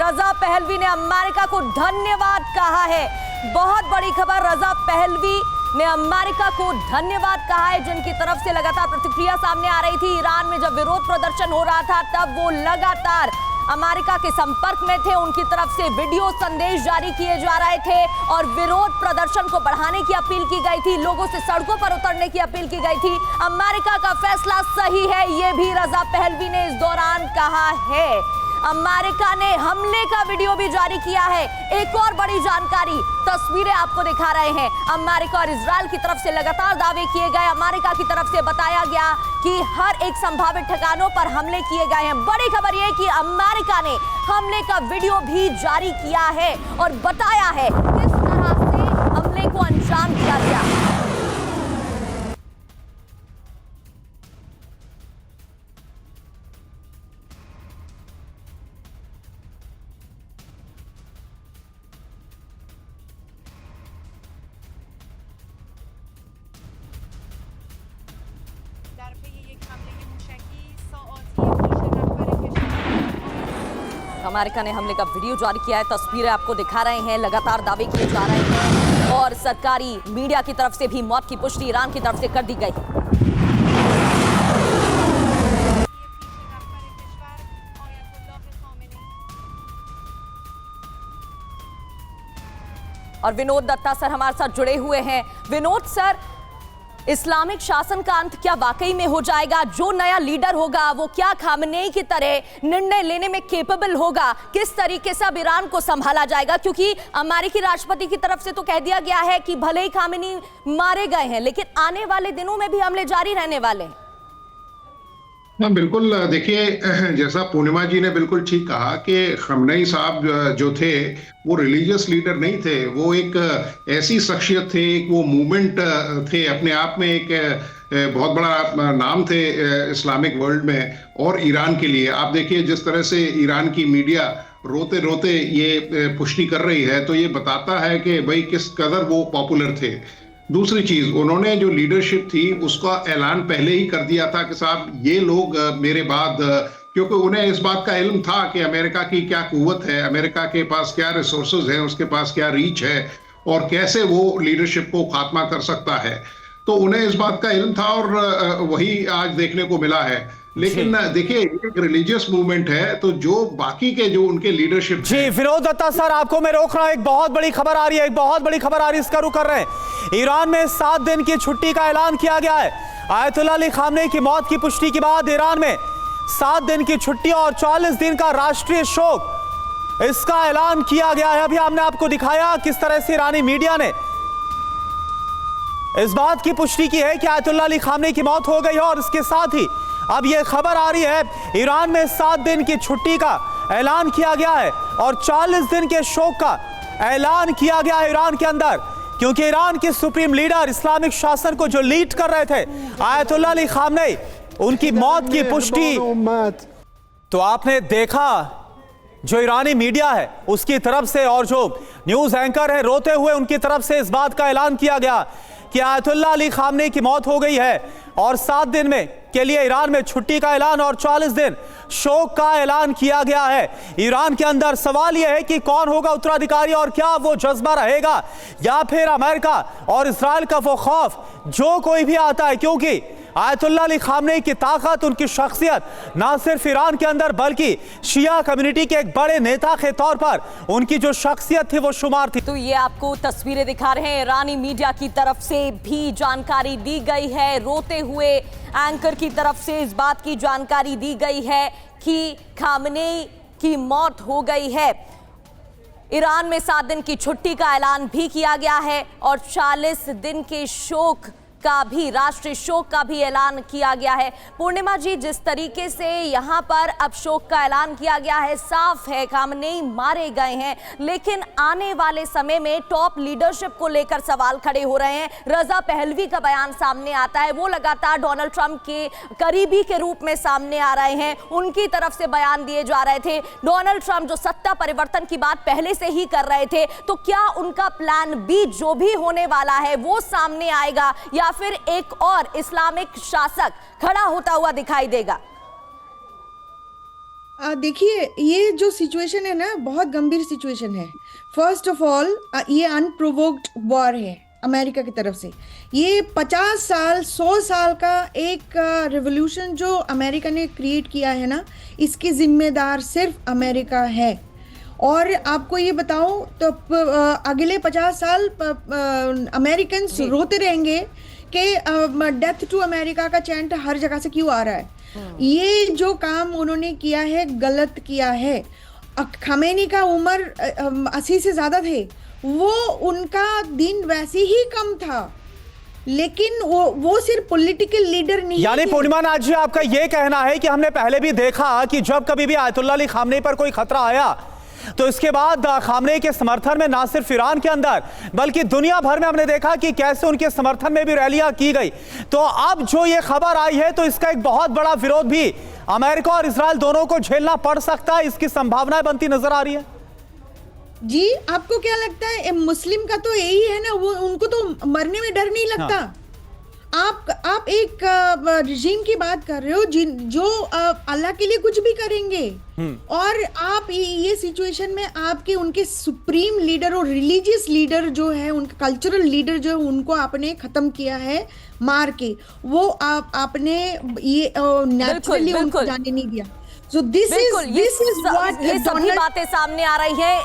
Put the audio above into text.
Reza Pahlavi ने America को धन्यवाद कहा है। बहुत बड़ी खबर, रजा पहलवी ने अमेरिका को धन्यवाद कहा है, जिनकी तरफ से लगातार प्रतिक्रिया सामने आ रही थी। ईरान में जब विरोध प्रदर्शन हो रहा था तब वो लगातार अमेरिका के संपर्क में थे। उनकी तरफ से वीडियो संदेश जारी किए जा रहे थे और विरोध प्रदर्शन को बढ़ाने की अपील की गई थी, लोगों से सड़कों पर उतरने की अपील की गई थी। अमेरिका का फैसला सही है, ये भी रजा पहलवी ने इस दौरान कहा है। अमेरिका ने हमले का वीडियो भी जारी किया है। एक और बड़ी जानकारी, तस्वीरें आपको दिखा रहे हैं। अमेरिका और इजराइल की तरफ से लगातार दावे किए गए। अमेरिका की तरफ से बताया गया कि हर एक संभावित ठिकानों पर हमले किए गए हैं। बड़ी खबर यह कि अमेरिका ने हमले का वीडियो भी जारी किया है और बताया है किस तरह से हमले को अंजाम दिया गया। अमेरिका ने हमले का वीडियो जारी किया है, तस्वीरें आपको दिखा रहे हैं। लगातार दावे किए जा रहे हैं और सरकारी मीडिया की तरफ से भी मौत की पुष्टि ईरान की तरफ से कर दी गई। और विनोद दत्ता सर हमारे साथ जुड़े हुए हैं। विनोद सर, इस्लामिक शासन का अंत क्या वाकई में हो जाएगा? जो नया लीडर होगा वो क्या खामनेई की तरह निर्णय लेने में केपेबल होगा? किस तरीके से अब ईरान को संभाला जाएगा? क्योंकि अमेरिकी राष्ट्रपति की तरफ से तो कह दिया गया है कि भले ही खामेनी मारे गए हैं, लेकिन आने वाले दिनों में भी हमले जारी रहने वाले हैं। हाँ बिल्कुल, देखिए जैसा पूर्णिमा जी ने बिल्कुल ठीक कहा कि खamenei साहब जो थे वो रिलीजियस लीडर नहीं थे, वो एक ऐसी शख्सियत थे, एक वो मूवमेंट थे, अपने आप में एक बहुत बड़ा नाम थे इस्लामिक वर्ल्ड में और ईरान के लिए। आप देखिए जिस तरह से ईरान की मीडिया रोते रोते ये पुष्टि कर रही है, तो ये बताता है कि भाई किस कदर वो पॉपुलर थे। दूसरी चीज, उन्होंने जो लीडरशिप थी उसका ऐलान पहले ही कर दिया था कि साहब ये लोग मेरे बाद, क्योंकि उन्हें इस बात का इल्म था कि अमेरिका की क्या कुव्वत है, अमेरिका के पास क्या रिसोर्सेज हैं, उसके पास क्या रीच है और कैसे वो लीडरशिप को खात्मा कर सकता है। तो उन्हें इस बात का इल्म था और वही आज देखने को मिला है। लेकिन देखिए एक रिलीजियस मूवमेंट है, तो जो बाकी के जो उनके लीडरशिप जी विनोद दत्ता सर, आपको मैं रोक रहा हूं। एक बहुत बड़ी खबर आ रही है, एक बहुत बड़ी खबर आ रही है, इसका रुख कर रहे हैं। ईरान में 7 दिन की छुट्टी का ऐलान किया गया है। आयतुल्लाह अली खामनेई की मौत की पुष्टि के बाद ईरान में 7 दिन की छुट्टी और 40 दिन का राष्ट्रीय शोक, इसका ऐलान किया गया है। अभी हमने आपको दिखाया किस तरह से ईरानी मीडिया ने इस बात की पुष्टि की है कि आयतुल्लाह अली खामनेई की मौत हो गई है और इसके साथ ही अब यह खबर आ रही है ईरान में 7 दिन की छुट्टी का ऐलान किया गया है और 40 दिन के शोक का ऐलान किया गया है ईरान के अंदर, क्योंकि ईरान के सुप्रीम लीडर इस्लामिक शासन को जो लीड कर रहे थे आयतुल्लाह अली खामनेई, उनकी मौत की पुष्टि तो आपने देखा। जो ईरानी मीडिया है उसकी तरफ से और जो न्यूज एंकर है रोते हुए, उनकी तरफ से इस बात का ऐलान किया गया कि आयतुल्लाह अली खामनेई की मौत हो गई है और 7 दिन में के लिए ईरान में छुट्टी का ऐलान और 40 दिन शोक का ऐलान किया गया है। ईरान के अंदर सवाल यह है कि कौन होगा उत्तराधिकारी और क्या वो जज्बा रहेगा या फिर अमेरिका और इजराइल का वो खौफ, जो कोई भी आता है, क्योंकि आयतुल्लाह अली खामनेई की ताकत, उनकी शख्सियत ना सिर्फ ईरान के अंदर बल्कि शिया कम्युनिटी के एक बड़े नेता के तौर पर उनकी जो शख्सियत थी वो शुमार थी। तो ये आपको तस्वीरें दिखा रहे हैं, ईरानी मीडिया की तरफ से भी जानकारी दी गई है। रोते हुए एंकर की तरफ से इस बात की जानकारी दी गई है कि खामनेई की मौत हो गई है। ईरान में 7 दिन की छुट्टी का ऐलान भी किया गया है और 40 दिन के शोक का भी, राष्ट्रीय शोक का भी ऐलान किया गया है। पूर्णिमा जी, जिस तरीके से यहाँ पर अब शोक का ऐलान किया गया है, साफ है खामनेई मारे गए हैं, लेकिन आने वाले समय में टॉप लीडरशिप को लेकर सवाल खड़े हो रहे हैं। रजा पहलवी का बयान सामने आता है, वो लगातार डोनाल्ड ट्रंप के करीबी के रूप में सामने आ रहे हैं, उनकी तरफ से बयान दिए जा रहे थे। डोनाल्ड ट्रंप जो सत्ता परिवर्तन की बात पहले से ही कर रहे थे, तो क्या उनका प्लान बी जो भी होने वाला है वो सामने आएगा या फिर एक और इस्लामिक शासक खड़ा होता हुआ दिखाई देगा? देखिए, ये जो सिचुएशन है ना, बहुत गंभीर सिचुएशन है। फर्स्ट ऑफ ऑल, ये अनप्रोवोक्ड वॉर है अमेरिका की तरफ से। ये 50 साल 100 साल का एक रिवॉल्यूशन जो अमेरिका ने क्रिएट किया है ना, इसकी जिम्मेदार सिर्फ अमेरिका है। और आपको ये बताऊं तो अगले 50 साल अमेरिकन रोते रहेंगे कि डेथ टू अमेरिका का चैंट हर जगह से क्यों आ रहा है। ये जो काम उन्होंने किया है गलत किया है। खमेनी का उम्र 80 से ज्यादा थे, वो उनका दिन वैसे ही कम था, लेकिन वो सिर्फ पॉलिटिकल लीडर नहीं यानी थे। पूर्णिमा नाथ जी, आपका ये कहना है कि हमने पहले भी देखा कि जब कभी भी आयतुल्लाह अली खामनेई पर कोई खतरा आया तो इसके बाद खामनेई के समर्थन में ना सिर्फ ईरान के अंदर बल्कि दुनिया भर में हमने देखा कि कैसे उनके समर्थन में भी रैलियां की गई। तो अब जो ये खबर आई है तो इसका एक बहुत बड़ा विरोध भी अमेरिका और इजराइल दोनों को झेलना पड़ सकता है, इसकी संभावनाएं बनती नजर आ रही है। जी, आपको क्या लगता है, मुस्लिम का तो यही है ना, वो उनको तो मरने में डर नहीं लगता। आप एक रिजीम की बात कर रहे हो जो अल्लाह के लिए कुछ भी करेंगे, और आप ये सिचुएशन में आपके उनके सुप्रीम लीडर और रिलीजियस लीडर जो है, उनका कल्चरल लीडर जो है, उनको आपने खत्म किया है मार के। वो आपने ये नेचुरली उनको जाने नहीं दिया। So this is what ये सभी बातें सामने आ रही है।